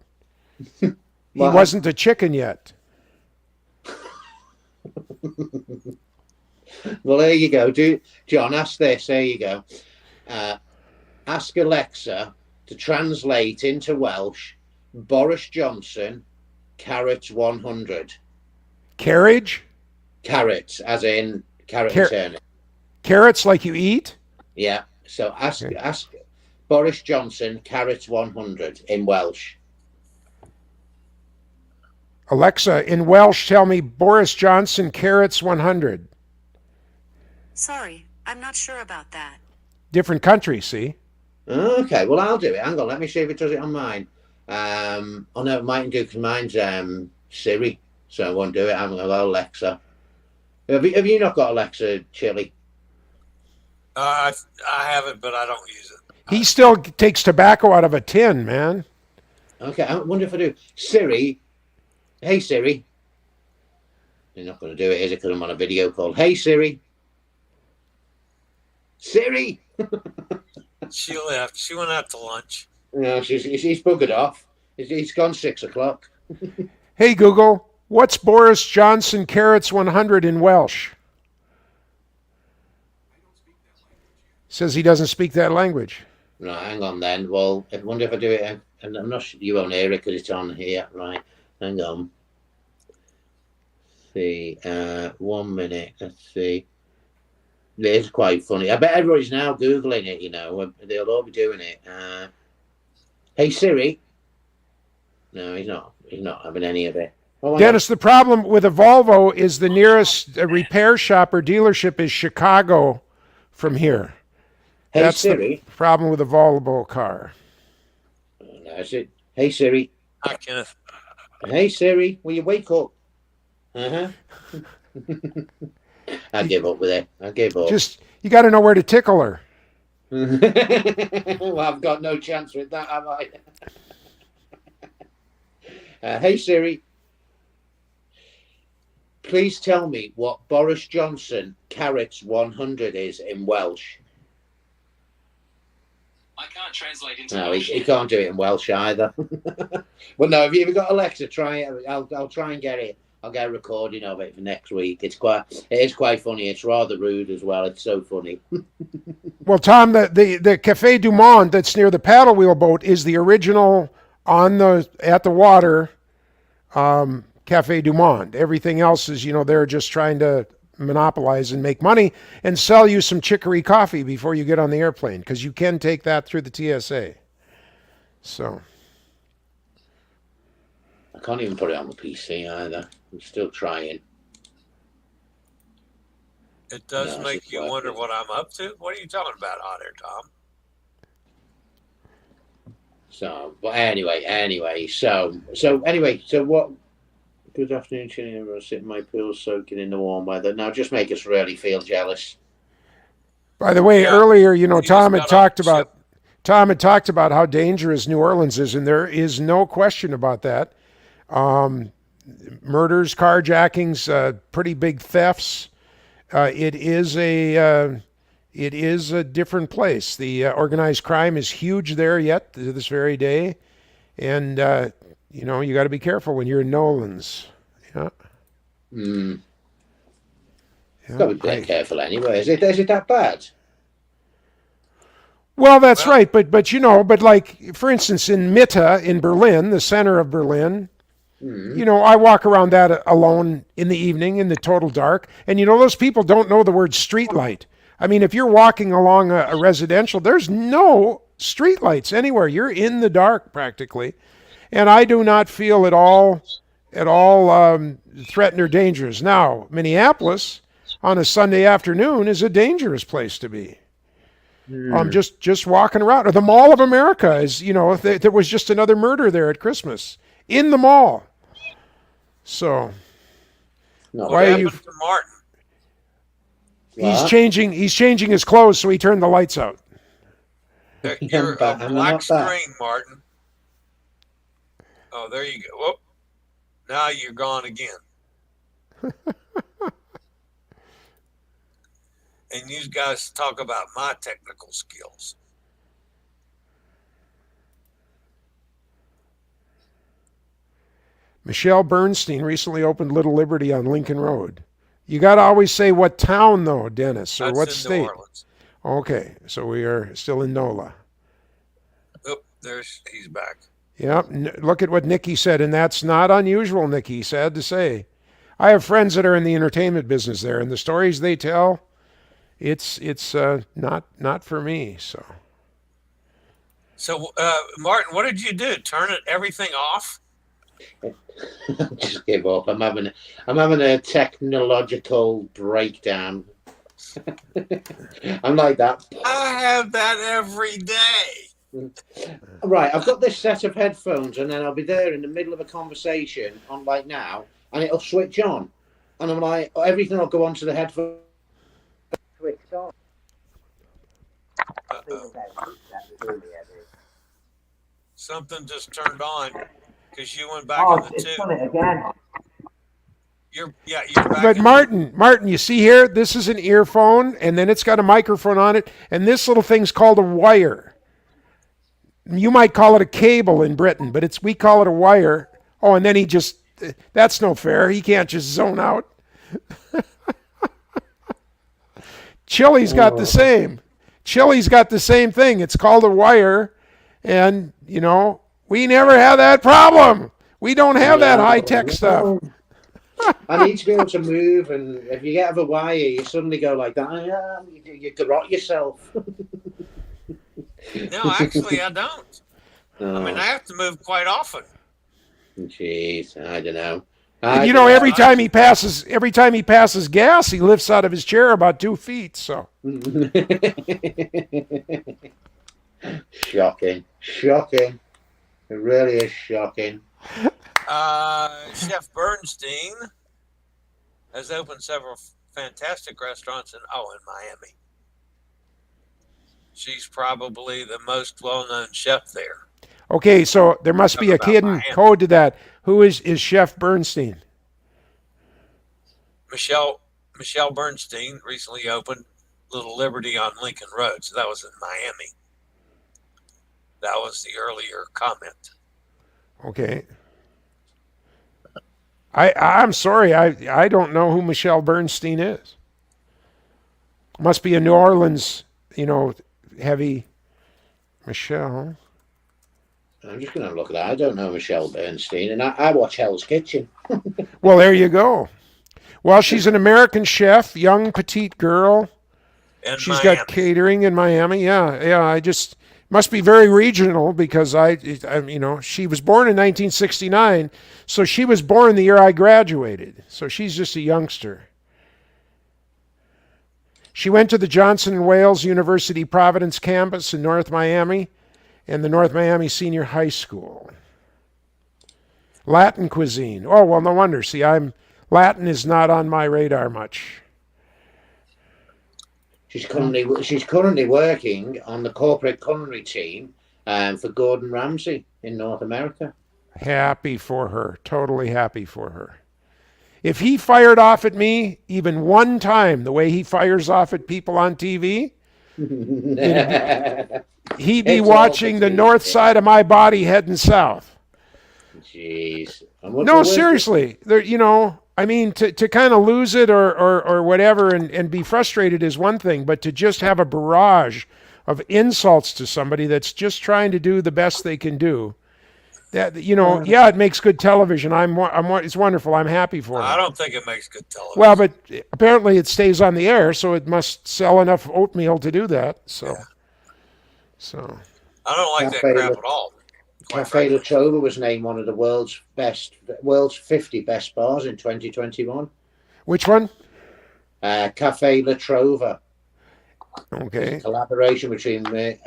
He wasn't a chicken yet. Well, there you go. John, ask this. There you go. Ask Alexa to translate into Welsh Boris Johnson, carrot 100. Carriage? Carrots, as in carrot and turnip. Carrots like you eat? Yeah. So ask Boris Johnson, carrot 100 in Welsh. Alexa, in Welsh, tell me Boris Johnson, carrots 100. Sorry, I'm not sure about that. Different country, see? Okay, well, I'll do it. Hang on, let me see if it does it on mine. Oh, no, it mightn't do because mine's Siri, so I won't do it. I'm going to go Alexa. Have you not got Alexa, Chili? I have it, but I don't use it. He still takes tobacco out of a tin, man. Okay, I wonder if I do. Siri. Hey, Siri. You're not going to do it, is it? Because I'm on a video call. Hey, Siri. Siri. She left. She went out to lunch. No, she's buggered off. It's gone 6 o'clock. Hey, Google, what's Boris Johnson, carrots 100 in Welsh? Says he doesn't speak that language. Right, hang on then. Well, I wonder if I do it. And I'm not sure you won't hear it because it's on here. Right, hang on. See, 1 minute. Let's see. It's quite funny. I bet everybody's now Googling it, They'll all be doing it. Hey, Siri. No, he's not. He's not having any of it. Oh, Dennis, the problem with a Volvo is the nearest repair shop or dealership is Chicago from here. Hey, That's Siri. the problem with a Volvo car. No, is it? Hey, Siri. Hi, Kenneth. Hey, Siri. Will you wake up? Uh-huh. I give up with it. I give up. Just, you got to know where to tickle her. Well, I've got no chance with that, have I? Hey, Siri. Please tell me what Boris Johnson carrots 100 is in Welsh. I can't translate into No, Welsh. he can't do it in Welsh either. Well, no, have you ever got Alexa? Try it. I'll try and get it. I'll get a recording of it for next week. It is quite funny. It's rather rude as well. It's so funny. Well, Tom, the Café du Monde that's near the paddle wheel boat is the original at the water Café du Monde. Everything else is, they're just trying to monopolize and make money and sell you some chicory coffee before you get on the airplane, because you can take that through the TSA. So I can't even put it on the PC either. I'm still trying. It does No, make it's you quite wonder good. what I'm up to. What are you talking about, hot air Tom? So, but anyway, so what? Good afternoon, Chilling. Everyone sitting my pool soaking in the warm weather. Now, just make us really feel jealous. by the way, Yeah. earlier, just Tom had got talked off the about Tom had talked about how dangerous New Orleans is, and there is no question about that. Murders, carjackings, pretty big thefts. It is a different place. The organized crime is huge there yet to this very day, and you got to be careful when you're in Nolan's. Yeah. Mm. Yeah, Got to be careful anyway. Is it that bad? Well, that's right, but like for instance in Mitte in Berlin, the center of Berlin, I walk around that alone in the evening in the total dark, and those people don't know the word street light. I mean, if you're walking along a residential, there's no street lights anywhere. You're in the dark practically, and I do not feel at all threatened or dangerous. Now, Minneapolis on a Sunday afternoon is a dangerous place to be. Just walking around. Or the Mall of America is, there was just another murder there at Christmas in the mall. So No. why What are you? happened to Martin? He's What? changing his clothes, so he turned the lights out. You're back. a I'm black not back. screen, Martin. Oh, there you go. Whoop. Now you're gone again. And you guys talk about my technical skills. Michelle Bernstein recently opened Little Liberty on Lincoln Road. You got to always say what town, though, Dennis, or That's what in state. New Orleans. Okay, so we are still in NOLA. Oh, he's back. Yep. Look at what Nikki said, and that's not unusual, Nikki, sad to say. I have friends that are in the entertainment business there, and the stories they tell, it's not for me. So, Martin, what did you do? Turn everything off? Just give up. I'm having a technological breakdown. I'm like that. I have that every day. Right, I've got this set of headphones, and then I'll be there in the middle of a conversation on like now, and it'll switch on, and I'm like, everything will go onto the headphones. Switched on. Something just turned on because you went back Oh, on the it's tube. done it again. You're back. But in- Martin, you see here, this is an earphone, and then it's got a microphone on it, and this little thing's called a wire. You might call it a cable in Britain, but we call it a wire. Oh, and then that's no fair. He can't just zone out. Chili's got the same. Chili's got the same thing. It's called a wire, and we never have that problem. We don't have that high tech stuff. I need to be able to move, and if you get over wire, you suddenly go like that. You garrot yourself. No, actually, I don't. I mean, I have to move quite often. Jeez, I don't know. Every time he passes gas, he lifts out of his chair about 2 feet. So shocking. It really is shocking. Chef Bernstein has opened several fantastic restaurants in Miami. She's probably the most well-known chef there. Okay, so there must be a hidden code to that. Who is Chef Bernstein? Michelle Bernstein recently opened Little Liberty on Lincoln Road, so that was in Miami. That was the earlier comment. Okay. I'm sorry, I don't know who Michelle Bernstein is. Must be a New Orleans, heavy Michelle. I'm just going to look at that. I don't know Michelle Bernstein, and I watch Hell's Kitchen. Well, there you go. Well, she's an American chef, young petite girl. She's got catering in Miami. Yeah. I just must be very regional because she was born in 1969, so she was born the year I graduated. So she's just a youngster. She went to the Johnson & Wales University Providence campus in North Miami and the North Miami Senior High School. Latin cuisine. Oh, well, no wonder. See, Latin is not on my radar much. She's currently working on the corporate culinary team for Gordon Ramsay in North America. Happy for her. Totally happy for her. If he fired off at me even one time the way he fires off at people on TV, he'd be watching the north side of my body heading south. Jeez. No, seriously. To kind of lose it or whatever and be frustrated is one thing, but to just have a barrage of insults to somebody that's just trying to do the best they can do. That it makes good television. It's wonderful. I'm happy for it. I don't think it makes good television. Well, but apparently it stays on the air, so it must sell enough oatmeal to do that. So I don't like that crap at all. Cafe La Trova was named one of the world's 50 best bars in 2021. Which one? Cafe La Trova. Okay. It's a collaboration between It's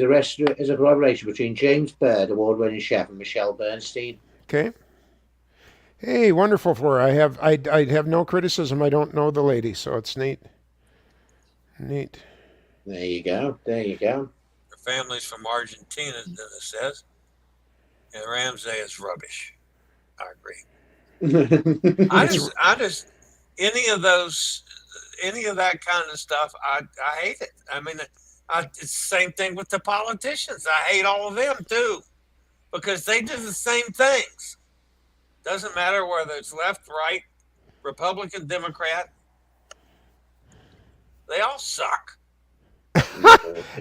a collaboration between James Bird, award-winning chef, and Michelle Bernstein. Okay. Hey, wonderful for her. I have no criticism. I don't know the lady, so it's neat. Neat. There you go. Her family's from Argentina, Dennis says. And Ramsay is rubbish. I agree. I just any of that kind of stuff, I hate it. I mean, it's the same thing with the politicians. I hate all of them too, because they do the same things. Doesn't matter whether it's left, right, Republican, Democrat. They all suck.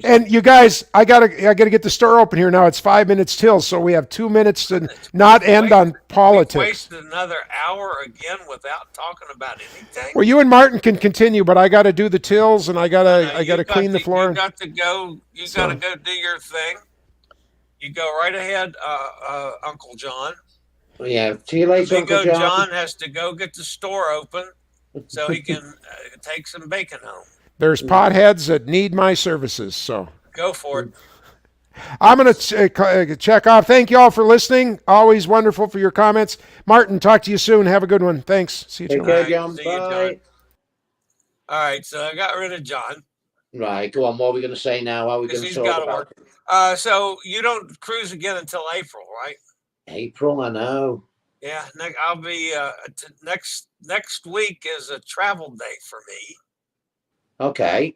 And you guys, I gotta get the store open here now. It's 5 minutes till, so we have 2 minutes to not end on politics. We wasted another hour again without talking about anything. Well, you and Martin can continue, but I got to do the tills and I gotta clean the floor. You got to go. Got to go do your thing. You go right ahead, Uncle John. Yeah, see you later, Uncle John. John has to go get the store open so he can take some bacon home. There's potheads that need my services, so go for it. I'm going to check off. Thank you all for listening. Always wonderful for your comments. Martin, talk to you soon. Have a good one. Thanks. See you, John. Bye. John. All right, so I got rid of John. Right, go on. What are we going to say now? How are we going to talk about it? So you don't cruise again until April, right? April, I know. Yeah, I'll be next week is a travel day for me. Okay.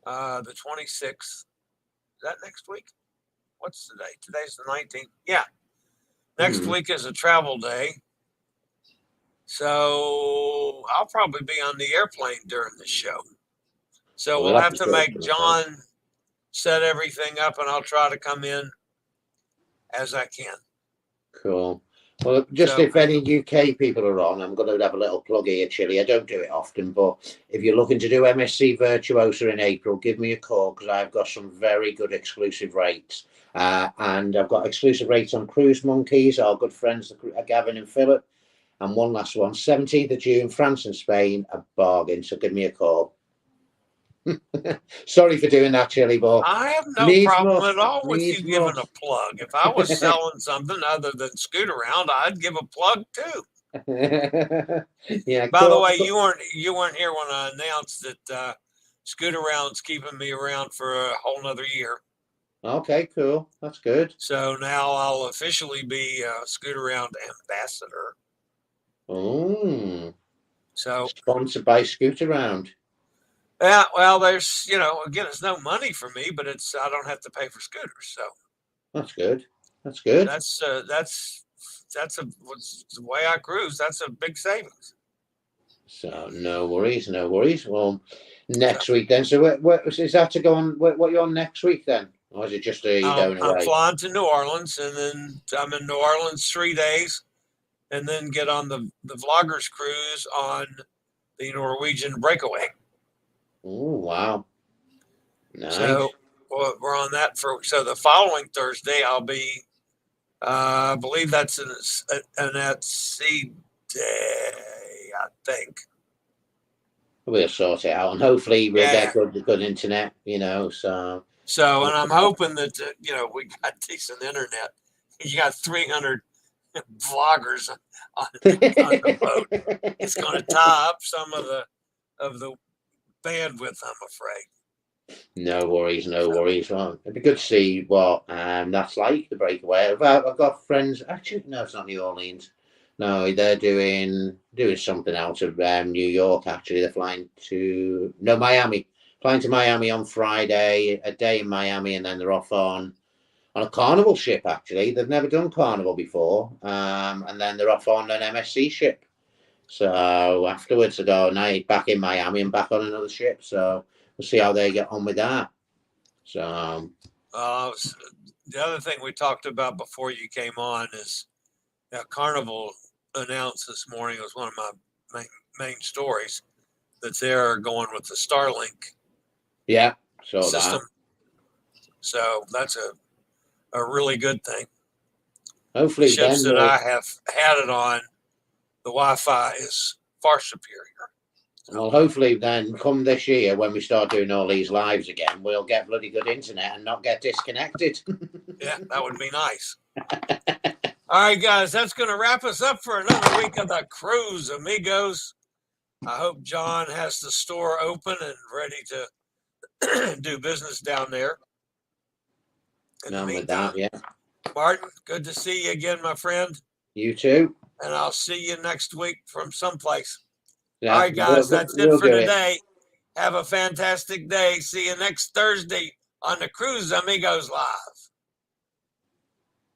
The 26th. Is that next week? What's the date? Today's the 19th. Yeah. Next week is a travel day. So I'll probably be on the airplane during the show. So We'll we'll have have to to talk make to them. John set everything up, and I'll try to come in as I can. Cool. Well, just So- if any UK people are on, I'm going to have a little plug here, Chili. I don't do it often, but if you're looking to do MSC Virtuosa in April, give me a call because I've got some very good exclusive rates. And I've got exclusive rates on Cruise Monkeys, our good friends, Gavin and Philip. And one last one, 17th of June, France and Spain, a bargain. So give me a call. Sorry for doing that, Chili, but I have no needs problem must, at all with needs you giving must. a plug. If I was selling something other than Scoot Around, I'd give a plug too. Yeah. By the cool. way, you weren't here when I announced that Scoot Around's keeping me around for a whole nother year. Okay, cool. That's good. So now I'll officially be Scoot Around ambassador. Oh, So sponsored by Scoot Around. yeah, well, there's again, it's no money for me, but I don't have to pay for scooters. So That's good. That's good. that's the way I cruise. That's a big savings. So no worries, no worries. Well, next week then. So what is that to go on? What you on next week then? Or is it just you going I'm away? flying to New Orleans, and then I'm in New Orleans 3 days, and then get on the vloggers cruise on the Norwegian Breakaway. Oh wow, nice. So we're on that so the following Thursday I'll be. I believe that's an at sea day, I think. We'll sort it out, and hopefully we'll Yeah. get good internet. So And I'm hoping that we got decent internet. You got 300 vloggers on the boat. It's going to tie up some of the bandwidth, I'm afraid. No worries, no worries. Well, it'd be good to see what that's like, the breakaway. I've got friends. Actually, no, it's not New Orleans. No, they're doing something out of New York. Actually, they're flying to Miami. Flying to Miami on Friday, a day in Miami, and then they're off on a Carnival ship. Actually, they've never done Carnival before, and then they're off on an MSC ship. So afterwards, they go night back in Miami and back on another ship. So we'll see how they get on with that. So the other thing we talked about before you came on is Carnival announced this morning. It was one of my main stories that they're going with the Starlink yeah, so system. So that's a really good thing. Hopefully, the ships then that I have had it on, the Wi-Fi is far superior. Well, hopefully then come this year when we start doing all these lives again, we'll get bloody good internet and not get disconnected. Yeah, that would be nice. All right, guys, that's going to wrap us up for another week of the Cruise Amigos. I hope John has the store open and ready to do business down there. None with that, yeah. Martin, good to see you again, my friend. You too. And I'll see you next week from someplace. Yeah, all right, guys, that's it for today. Have a fantastic day. See you next Thursday on the Cruise Amigos Live.